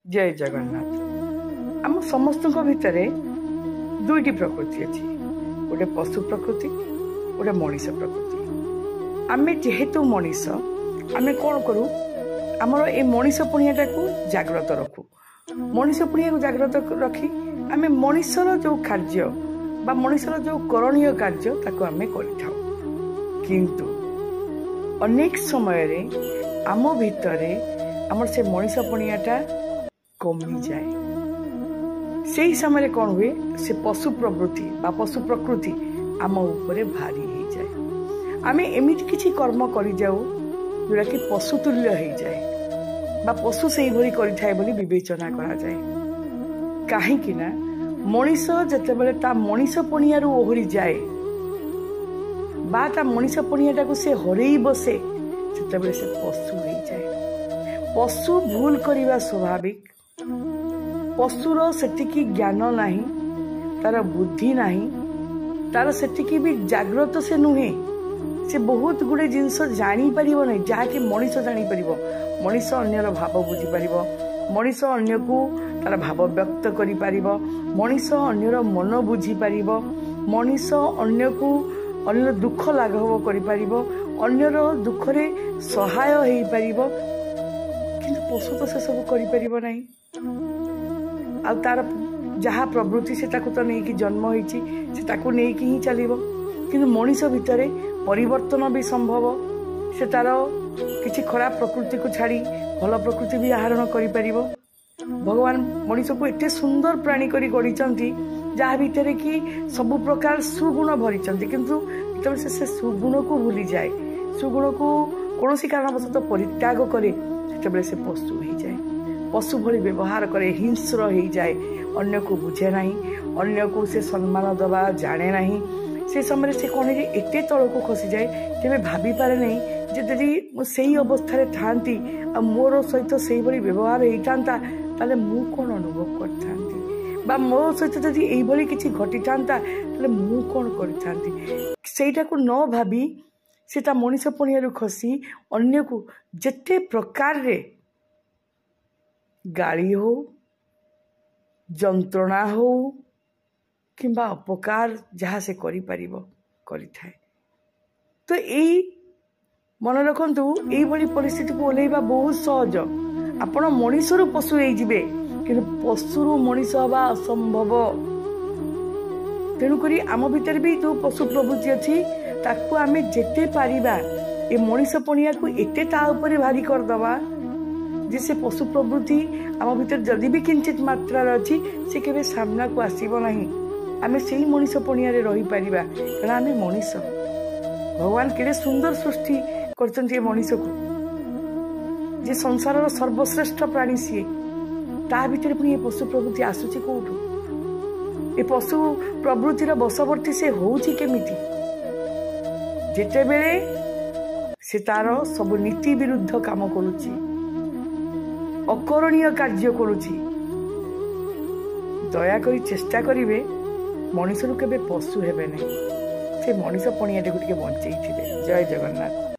जय जगन्नाथ। आम समस्त भितर दुईटी प्रकृति अच्छी, गोटे पशु प्रकृति, गोटे मनीष प्रकृति। आम जेहेतु मनीष आम कौन करूँ, आमर ए मनीष पुणियाटा को जाग्रत रखू। मनीष पुणिया को जाग्रत रखी आम मनीषर जो कार्य बा मनीषर जो करणीय कार्य ताको आम कर। किंतु अनेक समय रे आम भितर आमर से मनीष पुणियाटा कमी जाए। से समय कौन हुए, से पशु प्रवृत्ति बा पशु प्रकृति आम उपरे भारी हो जाए। आम एमती किसी कर्म कर जाऊ जोटा कि पशु तुल्य हो जाए बा पशु से ही करिथाए बोली विवेचना करा जाए। कहीं ना मनीष जिते ता मनीष पुणिया ओहरी जाए बा ता मनीष पुणियाटा को से हरई बसे से से पशु हो जाए। पशु भूल करवा स्वाभाविक। पशुर सेतिकी ज्ञान नाही, तार बुद्धि नाही, तार सेतिकी भी जाग्रत से नुहे। से बहुत गुड़े जिनस जानी परिबो नहीं जहाँकि मनीष जानी परिबो। मनीष अन्यर भाव बुझी परिबो, मनीष अन्य को तार भाव व्यक्त करि परिबो, मनीष अन्यर मन बुझी परिबो, मनीष अन्य को अन्य दुख लाघव करि परिबो, अन्यर दुख रे सहाय हेई परिबो। किंतु पशु तो से सब करि परिबो नहीं। आ तार जहाँ प्रवृत्ति से ताकू तो नहीं कि जन्म होइछि से ताकू नहीं कि ही चलिबो। किंतु मनीष भितरे परिवर्तन भी संभव। से तार किछि खराब प्रकृति को छाड़ी भल प्रकृति भी आहरण करि परिबो। भगवान मनीष को एते सुंदर प्राणी करी गढ़िचंती जहाँ भितरे कि सब प्रकार सुगुण भरिचंती। किंतु जब से सुगुण को भूली जाए, सुगुण को कौन कारणवशतः परित्याग करे, से पशु हो जाए। पशु भली व्यवहार करे, हिंस्र हो जाए, अन्य को बुझे नहीं, अन्य को से सम्मान दबा जाने नहीं। से समय से कौन है एते तल को खसी जाए तेरे भाभी पारे नहीं जदि से अवस्था था मोर सहित से व्यवहार होता ताले मु कौन अनुभव करथांती बा मो सहित जदि एई भली किछि घटी थांता ताले मु कौन करथांती। सेटा को न भाभी से ता मनीष पुणिया खसी अन्य को जेते प्रकार रे गाड़ी हो, जंत्रणा हो किंबा अपकार जहाँ से करि थाए। तो यही मन रखु यही भली परिस्थिति को ओल्लैबा बहुत सहज। आपण मनीषरू पशु हो जिवे किंतु पशुरू मनीष हवा असंभव। तेणुक आम भीतर भी जो पशु प्रवृत्ति अच्छी ताकू आम जेते पारिबा ए मनीष पुणिया को एते ता उपरे भारी करदबा जे से पशु प्रवृत्ति आम भीतर जदि भी किंचित मात्रा अच्छी से केबे सामना को आसीबो नहीं। आम से ही मनीष पुणिया रही पारिबा कारण आम मनीष। भगवान केड़े सुंदर सृष्टि करचंती मनीष को, जे संसार सर्वश्रेष्ठ प्राणी सी ता भीतर पुणी पशु प्रवृत्ति आसुची कोठू। ए पशु प्रवृत्तिर बशवर्ती से होउची केमिति जेते बेले से तार सब नीति विरुद्ध काम करुची, अकरणीय कार्य करुची। दयाकरी चेष्टा करिवे मनीष केबे पशु हेबे नहीं, से मनीष पुणिया टिके बंचई थिबे। जय जगन्नाथ।